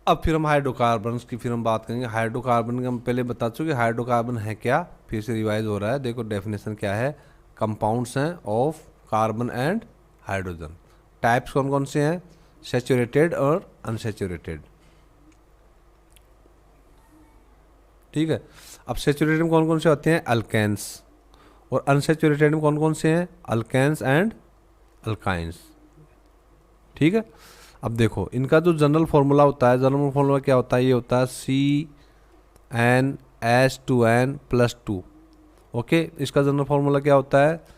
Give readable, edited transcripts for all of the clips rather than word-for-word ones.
अब फिर हम हाइड्रोकार्बन्स की फिर हम बात करेंगे। हाइड्रोकार्बन का हम पहले बता चुके हाइड्रोकार्बन है क्या, फिर से रिवाइज हो रहा है। देखो डेफिनेशन क्या है, कंपाउंड्स हैं of carbon and hydrogen. Types कौन कौन से हैं, सैचुरेटेड और अनसैचुरेटेड। ठीक है, अब सैचुरेटेड में कौन कौन से होते हैं, अल्केन्स, और अनसैचुरेटेड में कौन कौन से हैं, अल्केन्स एंड अल्काइंस। ठीक है, अब देखो इनका जो जनरल फार्मूला होता है, जनरल फार्मूला क्या होता है, ये होता है CnH2n+2। ओके, इसका जनरल फार्मूला क्या होता है,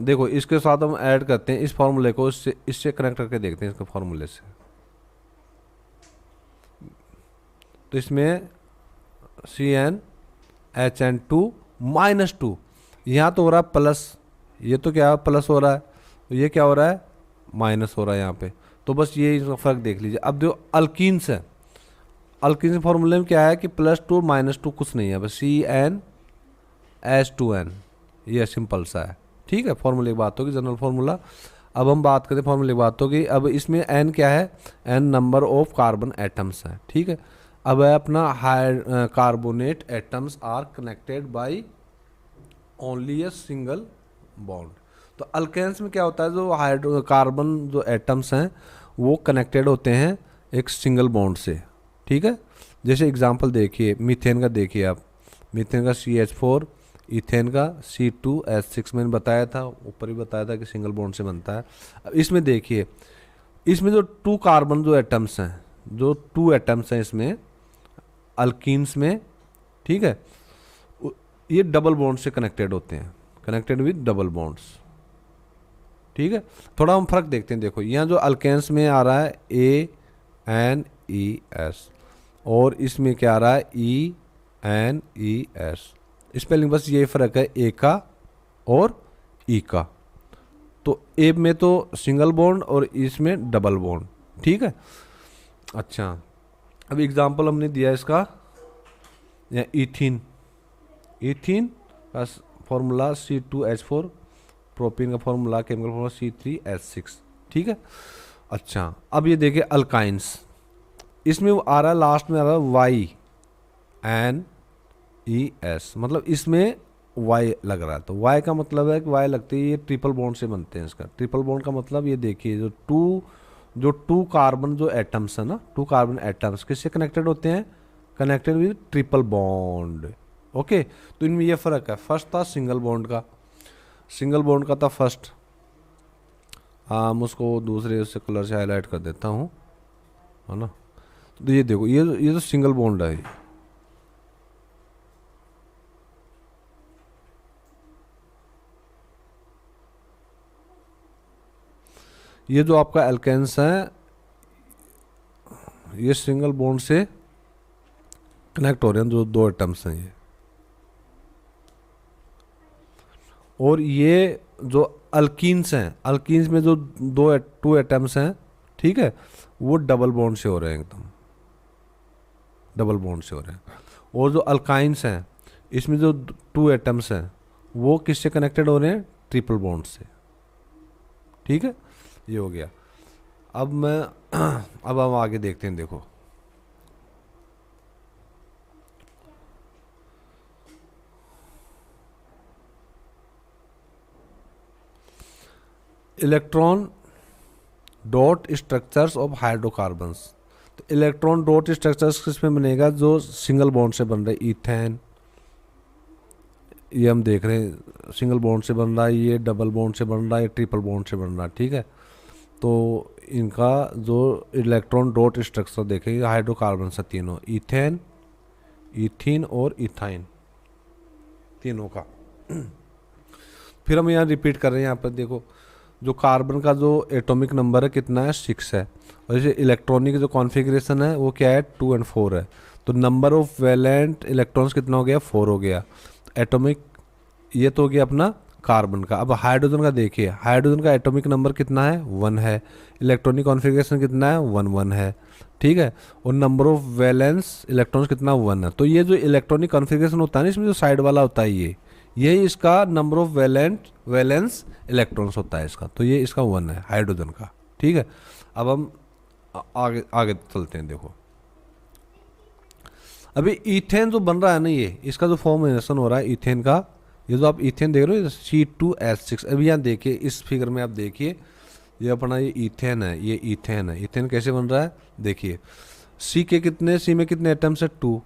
देखो इसके साथ हम ऐड करते हैं इस फार्मूले को, इससे इससे कनेक्ट करके देखते हैं इसके फार्मूले से। तो इसमें CnHn2-2, यहाँ तो हो रहा है प्लस, ये तो क्या प्लस हो रहा है, ये क्या हो रहा है, माइनस हो रहा है यहाँ पे। तो बस ये इसका फर्क देख लीजिए। अब जो अल्कीन्स है, अल्कीन्स फॉर्मूले में क्या है कि +2 -2 कुछ नहीं है, बस CnH2n, ये सिंपल सा है। ठीक है, फॉर्मूले की बात होगी, जनरल फार्मूला। अब हम बात करें फॉर्मूले की बात होगी। अब इसमें n क्या है, n number of carbon atoms है। ठीक है, अब है अपना carbonate atoms are connected by only a single bond. तो अल्केन्स में क्या होता है, जो कार्बन जो एटम्स हैं वो कनेक्टेड होते हैं एक सिंगल बॉन्ड से। ठीक है, जैसे एग्जांपल देखिए, मीथेन का देखिए आप, मीथेन का CH4, इथेन का C2H6, मैंने बताया था ऊपर ही बताया था कि सिंगल बॉन्ड से बनता है। अब इसमें देखिए, इसमें जो 2 कार्बन जो एटम्स हैं, जो 2 एटम्स हैं इसमें अल्कीन्स में, ठीक है, ये डबल बॉन्ड से कनेक्टेड होते हैं, कनेक्टेड विद डबल बॉन्ड्स। ठीक है, थोड़ा हम फर्क देखते हैं। देखो यहाँ जो अल्केन्स में आ रहा है ANES, और इसमें क्या आ रहा है ENES। स्पेलिंग बस ये फर्क है ए का और ई का। तो ए में तो सिंगल बॉन्ड और इसमें डबल बॉन्ड। ठीक है, अच्छा अब एग्जांपल हमने दिया इसका, या इथीन, इथीन का फॉर्मूला C2H4, प्रोपीन का फॉर्मूला केमिकल फॉर्मूला C3H6। ठीक है, अच्छा अब ये देखिए अल्काइंस, इसमें वो आ रहा है लास्ट में आ रहा है YNES, मतलब इसमें Y लग रहा है। तो Y का मतलब है कि Y लगती है, ये ट्रिपल बॉन्ड से बनते हैं। इसका ट्रिपल बॉन्ड का मतलब ये देखिए, जो टू कार्बन जो एटम्स है ना, 2 कार्बन एटम्स किससे कनेक्टेड होते हैं, connected with triple bond. Okay, तो इनमें ये फर्क है। फर्स्ट था सिंगल बॉन्ड का, सिंगल बॉन्ड का था फर्स्ट। हम उसको दूसरे उससे कलर से हाईलाइट कर देता हूँ, है ना। तो ये देखो, ये तो सिंगल बॉन्ड है। ये जो आपका एल्केन्स है, ये सिंगल बॉन्ड से कनेक्ट हो रहे हैं, जो 2 एटम्स हैं ये। और ये जो अल्कीन्स हैं, अल्कीन्स में जो 2 एटम्स हैं, ठीक है, वो डबल बॉन्ड से हो रहे हैं, एकदम डबल बॉन्ड से हो रहे हैं। और जो अल्काइंस हैं, इसमें जो 2 एटम्स हैं वो किससे कनेक्टेड हो रहे हैं, ट्रिपल बॉन्ड से। ठीक है, ये हो गया। अब हम आगे देखते हैं। देखो electron dot structures of hydrocarbons. तो इलेक्ट्रॉन डॉट स्ट्रक्चर्स किसमें बनेगा, जो सिंगल बॉन्ड से बन रहे, इथेन, ये हम देख रहे हैं सिंगल बॉन्ड से बन रहा है, ये डबल बॉन्ड से बन रहा है, ट्रिपल बॉन्ड से बन रहा है। ठीक है, तो इनका जो इलेक्ट्रॉन डॉट स्ट्रक्चर देखेंगे हाइड्रोकार्बन से तीनों, इथेन, इथीन और इथाइन, तीनों का। फिर हम यहाँ रिपीट कर रहे हैं। यहाँ पर देखो, जो कार्बन का जो एटॉमिक नंबर है कितना है, 6 है, और जैसे इलेक्ट्रॉनिक जो कॉन्फ़िगरेशन है वो क्या है, 2 और 4 है। तो नंबर ऑफ वैलेंट इलेक्ट्रॉन्स कितना हो गया, 4 हो गया। एटॉमिक, ये तो हो गया अपना कार्बन का। अब हाइड्रोजन का देखिए, हाइड्रोजन का एटॉमिक नंबर कितना है, 1 है। इलेक्ट्रॉनिक कॉन्फ़िगरेशन कितना है, 1 है। ठीक है, और नंबर ऑफ वैलेंस इलेक्ट्रॉन्स कितना, 1 है। तो ये जो इलेक्ट्रॉनिक कॉन्फ़िगरेशन होता है ना, इसमें जो साइड वाला होता है, यही इसका नंबर ऑफ वैलेंस इलेक्ट्रॉन्स होता है इसका। तो ये इसका 1 है हाइड्रोजन का। ठीक है, अब हम आगे आगे चलते हैं। देखो अभी इथेन जो बन रहा है ना, ये इसका जो फॉर्मेशन हो रहा है इथेन का, ये जो आप इथेन देख रहे हो C2H6। अभी यहाँ देखिए इस फिगर में आप देखिए, ये अपना ये इथेन है, ये इथेन है। इथेन कैसे बन रहा है देखिए, सी में कितने एटम्स है 2,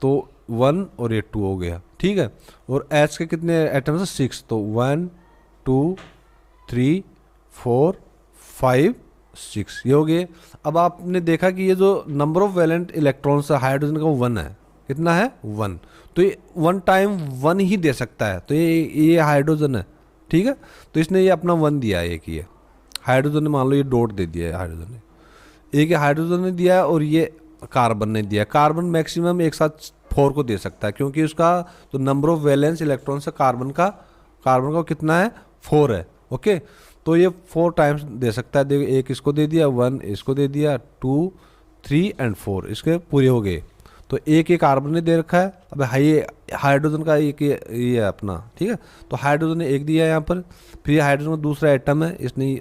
तो 1 और ये 2 हो गया, ठीक है। और H के कितने एटम्स है 6, तो 1 2 3 4 5 6 ये हो गए। अब आपने देखा कि ये जो नंबर ऑफ वैलेंट इलेक्ट्रॉन्स है हाइड्रोजन का 1 है, कितना है 1, तो ये 1 टाइम 1 ही दे सकता है, तो ये हाइड्रोजन है, ठीक है। तो इसने ये अपना 1 दिया है, एक ये हाइड्रोजन ने मान लो ये डॉट दे दिया है हाइड्रोजन ने, एक हाइड्रोजन ने दिया है और ये कार्बन ने दिया। कार्बन मैक्सिमम एक साथ 4 को दे सकता है, क्योंकि उसका जो नंबर ऑफ वैलेंस इलेक्ट्रॉन्स है कार्बन का कितना है 4 है, ओके। तो ये 4 टाइम्स दे सकता है। देखो एक इसको दे दिया, 1 इसको दे दिया, 2 3 एंड 4 इसके पूरे हो गए। तो एक कार्बन ने दे रखा है। अब ये हाइड्रोजन का एक ये है अपना, ठीक है। तो हाइड्रोजन ने एक दिया यहाँ पर, फिर ये हाइड्रोजन का दूसरा एटम है, इसने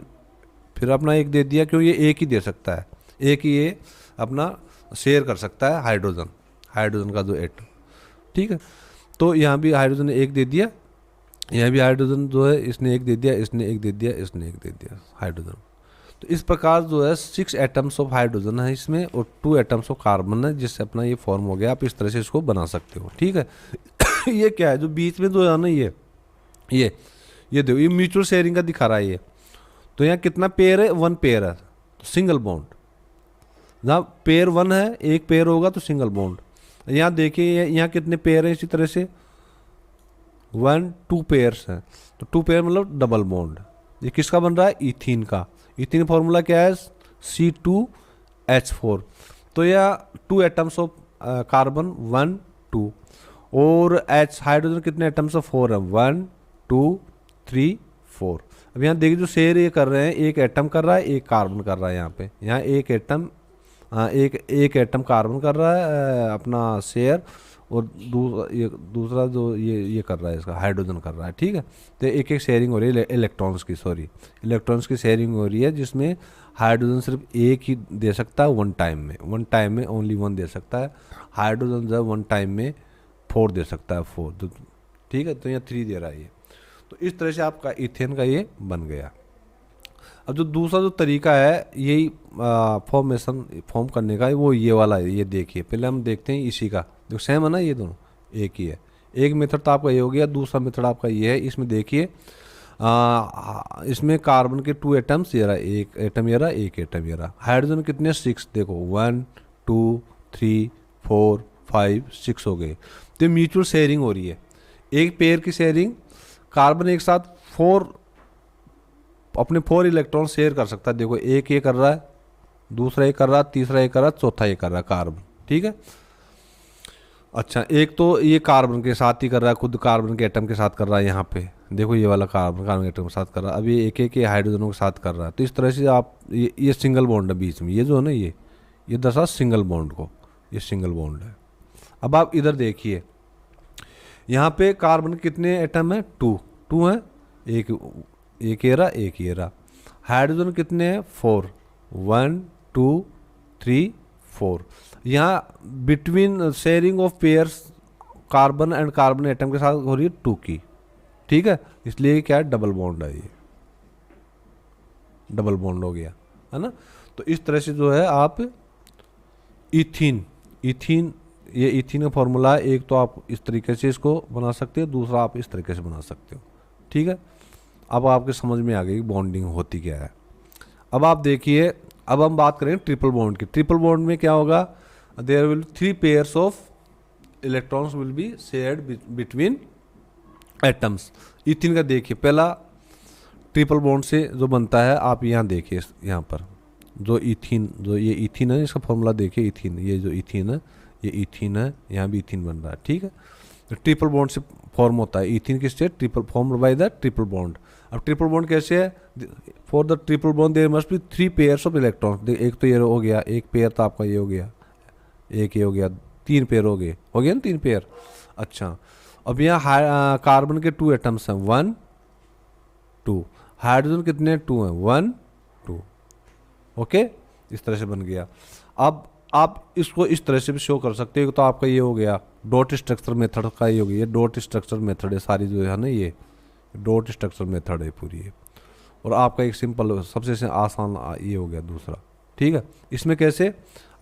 फिर अपना एक दे दिया, क्यों ये एक ही दे सकता है, एक ही ये अपना शेयर कर सकता है हाइड्रोजन का जो एटम, ठीक है। तो यहाँ भी हाइड्रोजन ने एक दे दिया, यहाँ भी हाइड्रोजन जो है इसने एक दे दिया, इसने एक दे दिया, इसने एक दे दिया हाइड्रोजन। तो इस प्रकार जो है 6 एटम्स ऑफ हाइड्रोजन है इसमें और 2 एटम्स ऑफ कार्बन है, जिससे अपना ये फॉर्म हो गया। आप इस तरह से इसको बना सकते हो, ठीक है। ये क्या है जो बीच में जो है ना, ये देखो ये म्यूचुअल शेयरिंग का दिखा रहा है ये। तो यहाँ कितना पेयर है, 1 पेयर है, तो सिंगल बॉन्ड। जहाँ पेयर 1 है, एक पेयर होगा तो सिंगल बॉन्ड। यहाँ देखिए यहाँ कितने पेयर हैं, इसी तरह से 1 2 पेयर्स हैं, तो 2 पेयर मतलब डबल बॉन्ड। ये किसका बन रहा है, इथीन का। इथीन फॉर्मूला क्या है, C2H4। तो यह 2 एटम्स ऑफ कार्बन 1 2 और H हाइड्रोजन कितने एटम्स ऑफ 4 है, 1 2 3 4। अब यहाँ देखिए जो शेयर ये कर रहे हैं, एक एटम कर रहा है, एक कार्बन कर रहा है। यहाँ पे यहाँ एक एटम कार्बन कर रहा है अपना शेयर, और दूसरा जो ये कर रहा है इसका हाइड्रोजन कर रहा है, ठीक है। तो एक शेयरिंग हो रही है इलेक्ट्रॉन्स की शेयरिंग हो रही है, जिसमें हाइड्रोजन सिर्फ एक ही दे सकता है वन टाइम में ओनली 1 दे सकता है। हाइड्रोजन जो है 1 टाइम में 4 दे सकता है, 4, तो ठीक है। तो यहाँ 3 दे रहा है ये। तो इस तरह से आपका इथेन का ये बन गया। अब जो दूसरा जो तरीका है यही फॉर्म करने का, वो ये वाला है। ये देखिए पहले हम देखते हैं इसी का, जो सेम है ना, ये दोनों एक ही है। एक मेथड तो आपका ये हो गया, दूसरा मेथड आपका ये है। इसमें देखिए इसमें कार्बन के 2 एटम्स ये रहा, एक एटम ये रहा, एक एटम ये रहा। हाइड्रोजन कितने 6, देखो 1 2 3 4 5 6 हो गए। तो म्यूचुअल शेयरिंग हो रही है, एक पेयर की शेयरिंग। कार्बन एक साथ 4 अपने 4 इलेक्ट्रॉन शेयर कर सकता है। देखो एक ये कर रहा है, दूसरा ये कर रहा है, तीसरा ये कर रहा है, चौथा ये कर रहा है कार्बन, ठीक है। अच्छा एक तो ये कार्बन के साथ ही कर रहा है, खुद कार्बन के एटम के साथ कर रहा है। यहाँ पे देखो ये वाला कार्बन के एटम के साथ कर रहा है। अभी एक एक हाइड्रोजनों के साथ कर रहा है। तो इस तरह से आप ये सिंगल बॉन्ड है बीच में, ये जो है ना ये दर्शा सिंगल बॉन्ड को, ये सिंगल बॉन्ड है। अब आप इधर देखिए यहाँ पे कार्बन के कितने एटम है, 2 हैं, एक ये रहा। हाइड्रोजन कितने हैं, 4, 1 2 3 4। यहाँ between sharing of pairs carbon and carbon atom के साथ हो रही है 2 की, ठीक है। इसलिए क्या है, डबल बॉन्ड है, ये डबल बॉन्ड हो गया, है ना। तो इस तरह से जो है आप इथीन ये इथीन का फॉर्मूला है। एक तो आप इस तरीके से इसको बना सकते हो, दूसरा आप इस तरीके से बना सकते हो, ठीक है। अब आपके समझ में आ गई बॉन्डिंग होती क्या है। अब आप देखिए, अब हम बात करें ट्रिपल बॉन्ड की। ट्रिपल बॉन्ड में क्या होगा, there will 3 pairs of electrons will be shared between atoms. Ethene का देखिए पहला ट्रिपल बॉन्ड से जो बनता है, आप यहाँ देखिए यहाँ पर जो ये इथीन है, इसका फॉर्मूला देखिए। इथीन, ये जो इथीन है ये इथीन है, यहाँ भी इथीन बन रहा है, ठीक है। तो ट्रिपल बॉन्ड से फॉर्म होता है इथीन की state, triple form by the triple bond. अब ट्रिपल बॉन्ड कैसे है, for the triple bond there must be 3 pairs of electrons. एक तो ये हो गया, एक पेयर तो आपका ये हो गया, एक ये हो गया, 3 पेयर हो गए ना, 3 पेयर। अच्छा अब यहाँ कार्बन के 2 एटम्स हैं, 1 2। हाइड्रोजन कितने 2 हैं, 1 2, ओके। इस तरह से बन गया। अब आप इसको इस तरह से भी शो कर सकते हो, तो आपका ये हो गया डॉट स्ट्रक्चर मेथड का, ये हो गया, ये डॉट स्ट्रक्चर मेथड है सारी जो है ना, ये डॉट स्ट्रक्चर मेथड है पूरी है। और आपका एक सिंपल सबसे से आसान ये हो गया दूसरा, ठीक है। इसमें कैसे,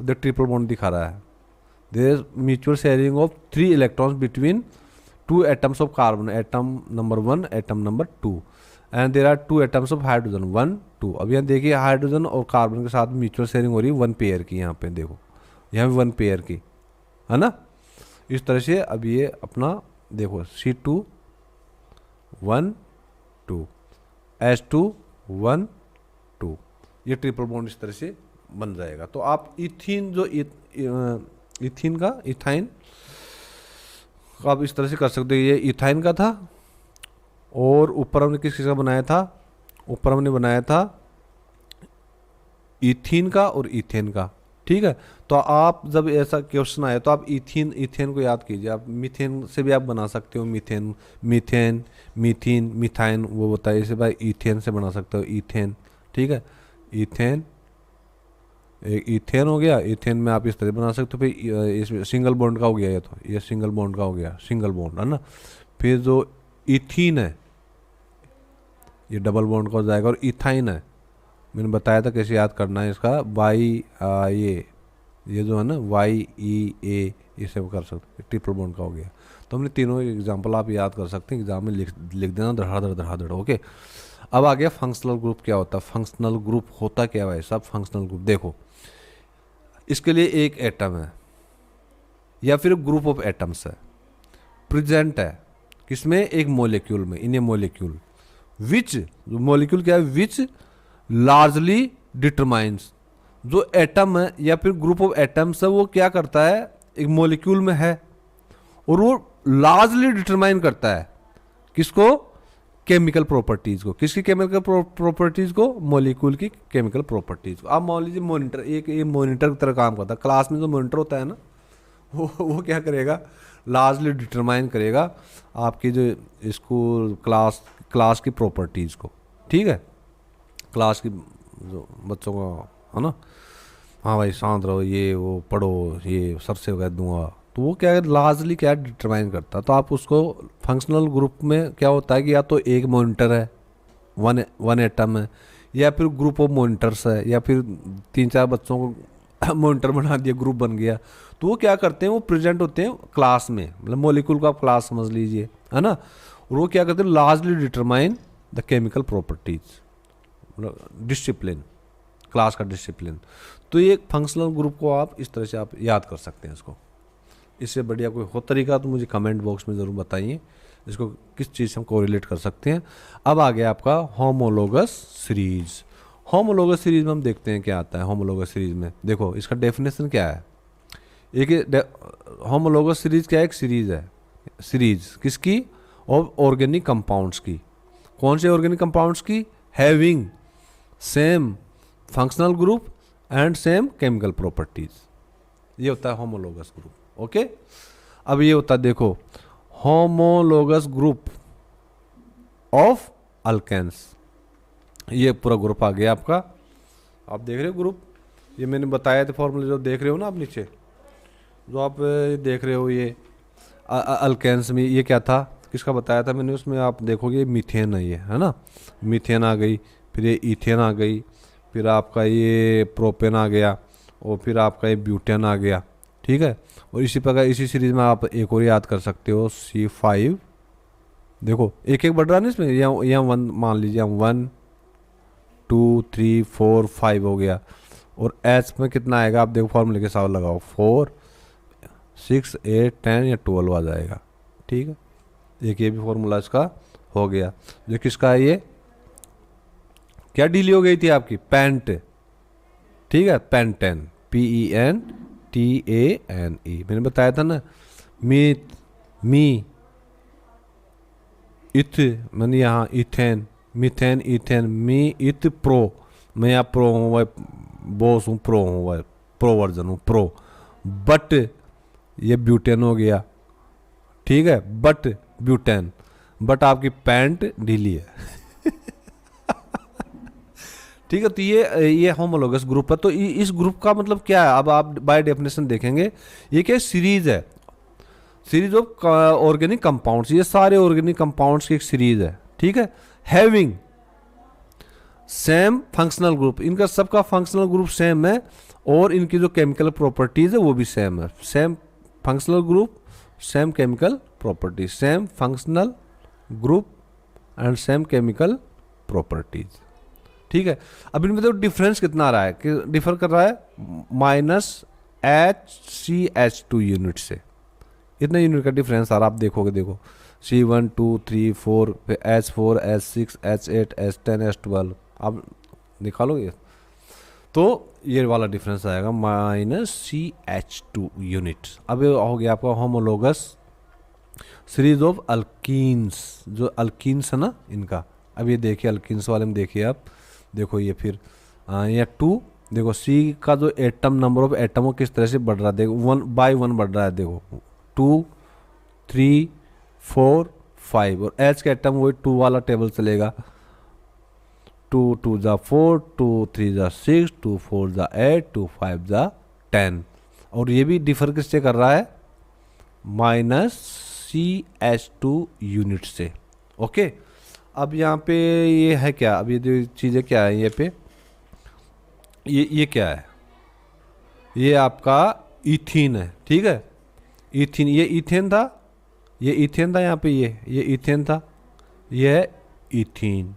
द ट्रिपल बॉन्ड दिखा रहा है, there is mutual sharing of 3 electrons between 2 atoms of carbon, atom number 1 atom number 2, and there are 2 atoms of hydrogen 1 2। अब यहाँ देखिए हाइड्रोजन और कार्बन के साथ म्यूचुअल शेयरिंग हो रही है 1 पेयर की, यहाँ पे देखो यहाँ भी 1 पेयर की है ना, इस तरह से। अब ये अपना देखो C2 1 2 H2 1 2, ये ट्रिपल बॉन्ड इस तरह से बन जाएगा। तो आप इथीन जो इथीन का इथाइन आप इस तरह से कर सकते हो, ये इथाइन का था और ऊपर हमने किस चीज़ का बनाया था, ऊपर हमने बनाया था इथीन का और इथेन का, ठीक है। तो आप जब ऐसा क्वेश्चन आए तो आप इथेन को याद कीजिए, आप मीथेन से भी आप बना सकते हो, मीथेन मीथेन मीथीन मिथाइन वो बताइए, इसे भाई इथेन से बना सकते हो, इथेन, ठीक है। इथेन, एक इथेन हो गया, इथेन में आप इस तरह बना सकते हो। फिर इसमें सिंगल बॉन्ड का हो गया, ये सिंगल बॉन्ड का हो गया, सिंगल बॉन्ड है ना। फिर जो इथीन है ये डबल बॉन्ड का हो जाएगा, और इथाइन है मैंने बताया था कैसे याद करना है इसका, वाई ये जो है ना YEA, इसे कर सकते, ट्रिपल बॉन्ड का हो गया। तो हमने तीनों एग्जांपल आप याद कर सकते हैं, एग्जाम में लिख देना धड़ाधड़, ओके। अब आ गया फंक्शनल ग्रुप क्या होता है, फंक्शनल ग्रुप होता क्या है भाई साहब। फंक्शनल ग्रुप देखो, इसके लिए एक एटम है या फिर ग्रुप ऑफ एटम्स है, प्रेजेंट है किसमें, एक मॉलिक्यूल में, इन ए मॉलिक्यूल विच, मॉलिक्यूल क्या है, विच लार्जली डिटरमाइंस, जो एटम है या फिर ग्रुप ऑफ एटम्स है वो क्या करता है, एक मॉलिक्यूल में है और वो लार्जली डिटरमाइन करता है किसको, केमिकल प्रॉपर्टीज को। किसकी केमिकल प्रॉपर्टीज को, मॉलिक्यूल की केमिकल प्रॉपर्टीज को। आप मान लीजिए मॉनिटर, एक ये मॉनिटर की तरह काम करता है, क्लास में जो मॉनिटर होता है ना वो क्या करेगा, लार्जली डिटरमाइन करेगा आपकी जो स्कूल क्लास की प्रॉपर्टीज को, ठीक है। क्लास की जो बच्चों का है ना, हाँ भाई शांत रहो, ये वो पढ़ो, ये सर से वगैरह दूंगा, तो वो क्या है लार्जली क्या डिटरमाइन करता है। तो आप उसको फंक्शनल ग्रुप में क्या होता है कि या तो एक मॉनिटर है, वन एटम है, या फिर ग्रुप ऑफ मॉनिटर्स है, या फिर 3-4 बच्चों को मॉनिटर बना दिया, ग्रुप बन गया। तो वो क्या करते हैं, वो प्रेजेंट होते हैं क्लास में, मतलब मॉलिक्यूल को आप क्लास समझ लीजिए, है ना। और वो क्या करते हैं, largely determine the chemical properties, discipline, class का डिसिप्लिन। तो ये फंक्शनल ग्रुप को आप इस तरह से आप याद कर सकते हैं इसको। इससे बढ़िया कोई हो तरीका तो मुझे कमेंट बॉक्स में ज़रूर बताइए, इसको किस चीज़ से हम कोरिलेट कर सकते हैं। अब आ गया आपका होमोलोगस सीरीज। होमोलोगस सीरीज में हम देखते हैं क्या आता है। होमोलोगस सीरीज में देखो इसका डेफिनेशन क्या है, एक होमोलोगस सीरीज क्या है, एक सीरीज है, सीरीज किसकी, ऑफ ऑर्गेनिक कंपाउंड्स की। कौन से ऑर्गेनिक कंपाउंड्स की, having same functional group and same chemical properties, ये होता है होमोलोगस ग्रुप, ओके। अब ये होता है देखो होमोलोगस ग्रुप ऑफ अल्केन्स, ये पूरा ग्रुप आ गया आपका। आप देख रहे हो ग्रुप, ये मैंने बताया था फॉर्मूले जो देख रहे हो ना आप नीचे, जो आप देख रहे हो ये अल्केन्स में ये क्या था, किसका बताया था मैंने, उसमें आप देखोगे मीथेन है, ये है ना, मीथेन आ गई, फिर ये इथेन आ गई, फिर आपका ये प्रोपेन आ गया, और फिर आपका ये ब्यूटेन आ गया, ठीक है। और इसी प्रकार इसी सीरीज में आप एक और याद कर सकते हो C5, देखो एक एक बढ़ रहा है ना इसमें, यहाँ 1 मान लीजिए, 1 2 3 4 5 हो गया, और H में कितना आएगा आप देखो, फॉर्मूले के साथ लगाओ, 4 6 8 10 या 12 आ जाएगा, ठीक है। एक ये भी फॉर्मूला इसका हो गया। जो किसका है, ये क्या डीली हो गई थी आपकी, पेंट, ठीक है, पेंटेन, PENTANE, मैंने बताया था ना, मी इथ, मैंने यहाँ इथेन, मिथेन, इथेन, मी इथ प्रो, मैं यहाँ प्रो हूँ भाई, बॉस हूँ, प्रो हूँ भाई, प्रो वर्जन हूँ, प्रो। बट ये ब्यूटेन हो गया, ठीक है, बट ब्यूटेन, बट आपकी पैंट ढीली है ठीक है, तो ये होमोलोगस ग्रुप है। तो इस ग्रुप का मतलब क्या है, अब आप बाय डेफिनेशन देखेंगे, ये क्या सीरीज है, सीरीज ऑफ ऑर्गेनिक कंपाउंड्स, ये सारे ऑर्गेनिक कंपाउंड्स की एक सीरीज है, ठीक है। हैविंग सेम फंक्शनल ग्रुप, इनका सबका फंक्शनल ग्रुप सेम है और इनकी जो केमिकल प्रॉपर्टीज है वो भी सेम है। Same functional group, same chemical properties, same functional group and same chemical properties, ठीक है। अब इनमें तो डिफरेंस कितना आ रहा है, कि डिफर कर रहा है -HCH2 यूनिट से, इतना यूनिट का डिफरेंस आ रहा है। आप देखोगे, देखो C1 2 3 4 H4 H6 H8 H10 H12, आप निकालो ये, तो ये वाला डिफरेंस आएगा -CH2 यूनिट। अब ये हो गया आपका होमोलोगस सीरीज ऑफ अल्कीन्स, जो अल्कीन्स है ना इनका। अब ये देखिए अल्कीन्स वाले में देखिए आप, देखो ये फिर ये 2, देखो C का जो एटम नंबर ऑफ एटम वो किस तरह से बढ़ रहा है, देखो 1 बाय 1 बढ़ रहा है, देखो 2 3 4 5, और H का एटम वही 2 वाला टेबल चलेगा, 2 2 जा 4, 2 3 जा 6, 2 4 जा 8, 2 5 जा 10, और ये भी डिफर किससे कर रहा है, -CH2 यूनिट से, ओके। अब यहाँ पे ये है क्या, अब ये जो चीज़ें क्या है, ये पे ये क्या है, ये आपका इथीन है, ठीक है। इथीन, ये इथेन था, ये इथेन था, यहाँ पे ये इथेन था, ये है इथीन,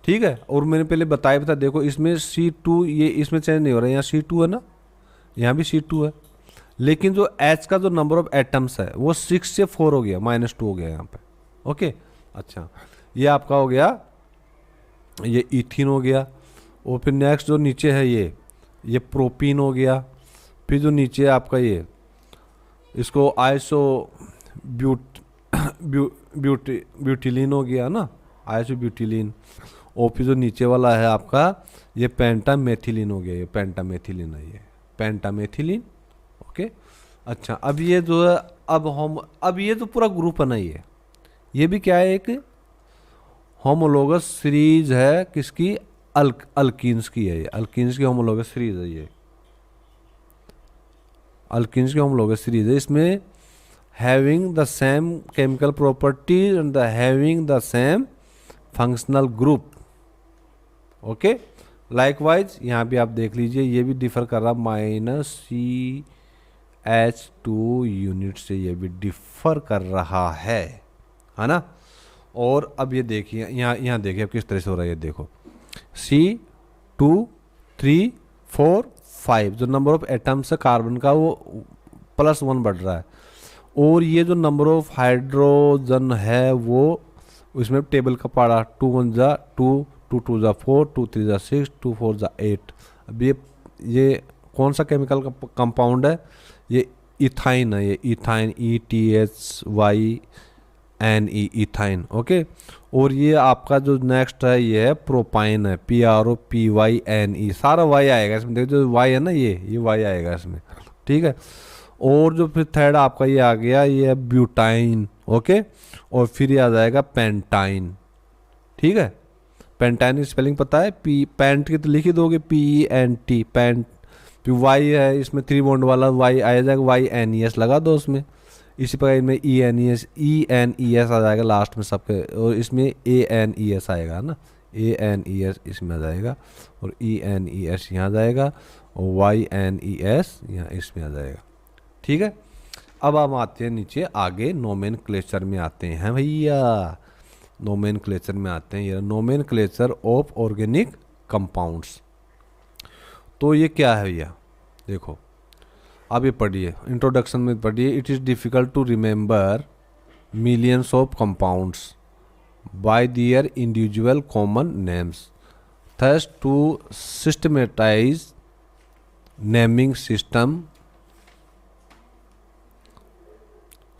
ठीक है। और मैंने पहले बताया भी था, देखो इसमें C2, ये इसमें चेंज नहीं हो रहा है, यहाँ C2 है ना, यहाँ भी C2 है, लेकिन जो H का जो नंबर ऑफ एटम्स है वो 6 से 4 हो गया, -2 हो गया यहाँ पे, ओके। अच्छा, ये आपका हो गया, ये इथीन हो गया, और फिर नेक्स्ट जो नीचे है ये प्रोपीन हो गया, फिर जो नीचे है आपका ये, इसको आइसो ब्यूटिलीन हो गया ना, आइसो ब्यूटिलीन, और फिर जो नीचे वाला है आपका ये पेंटामेथिलीन हो गया, ये पेंटामेथिलीन है, ये पेंटामेथिलीन, ओके। अच्छा, अब ये जो है, अब ये तो पूरा ग्रुप है ना, ये भी क्या है, एक होमोलोगस सीरीज है, किसकी, अल्कीन्स की है, ये अल्कीन्स की होमोलोगस सीरीज है, ये अल्कीन्स की होमोलोगस सीरीज है। इसमें having the same chemical properties and the having the same functional group, okay. Likewise यहाँ भी आप देख लीजिए, ये भी डिफर कर रहा -CH2 यूनिट से, ये भी डिफर कर रहा है ना। और अब ये देखिए, यहाँ देखिए अब किस तरह से हो रहा है, ये देखो C2 3 4 5, जो नंबर ऑफ एटम्स है कार्बन का वो +1 बढ़ रहा है, और ये जो नंबर ऑफ हाइड्रोजन है वो इसमें टेबल का पड़ा, 2 1 जा 2, 2 2 जा 4, 2 3 जा 6, 2 4 जा 8। अब ये कौन सा केमिकल का कंपाउंड है, ये इथाइन है, ये इथाइन, ETHYNE, इथाइन, ओके। और ये आपका जो नेक्स्ट है ये है प्रोपाइन है, PROPYNE, सारा Y आएगा इसमें, देखो जो Y है ना, ये Y आएगा इसमें, ठीक है। और जो फिर थर्ड आपका ये आ गया, ये है ब्यूटाइन, ओके। और फिर ये आ जाएगा पेंटाइन, ठीक है। पेंटाइन की स्पेलिंग पता है, पेंट की तो लिख ही दोगे, PENT, पेंट। फिर Y है इसमें 3 बॉन्ड वाला Y आ जाएगा, YNES लगा दो उसमें। इसी प्रकार इनमें ENES आ जाएगा लास्ट में सबके, और इसमें ANES आएगा ना, ANES इसमें आ जाएगा, और ENES यहाँ आ जाएगा, और YNES यहाँ इसमें आ जाएगा, ठीक है। अब हम आते हैं नीचे आगे, नोमेनक्लेचर में आते हैं भैया, नोमेनक्लेचर में आते हैं, ये नोमेनक्लेचर ऑफ ऑर्गेनिक कंपाउंड्स। तो ये क्या है भैया, देखो आप ये पढ़िए, इंट्रोडक्शन में पढ़िए, it is difficult to remember millions of compounds by their individual common names, thus to systematize naming system,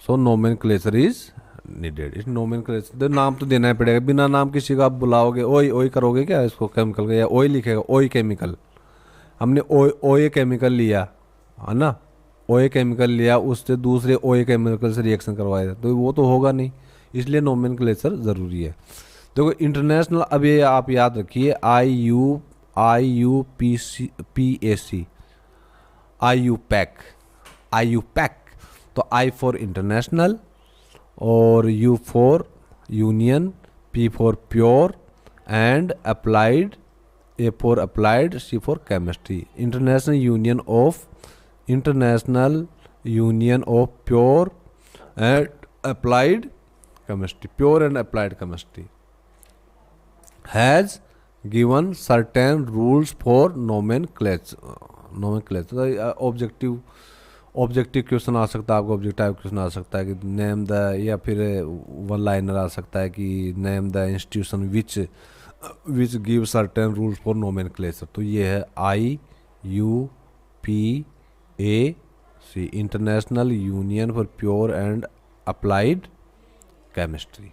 so nomenclature is needed. इस नोमेनक्लेचर नाम तो देना ही पड़ेगा, बिना नाम किसी का आप बुलाओगे, ओई करोगे क्या इसको केमिकल का, या ओई लिखेगा, ओई केमिकल, हमने ओए केमिकल लिया है ना, ओए केमिकल लिया, उससे दूसरे ओए केमिकल से रिएक्शन करवाया, तो वो तो होगा नहीं, इसलिए नोमेनक्लेचर ज़रूरी है। देखो इंटरनेशनल, अब ये आप याद रखिए, IUPAC, IUPAC। तो I फॉर इंटरनेशनल, और U for union, P for pure and applied, A for applied, C for chemistry. International union of pure and applied chemistry, pure and applied chemistry has given certain rules for nomenclature। Objective question आ सकता है आपको, objective question आ सकता है कि name the, या फिर वन लाइनर आ सकता है कि name the institution which give certain rules for nomenclature. तो ये है IUPAC, international union for pure and applied chemistry.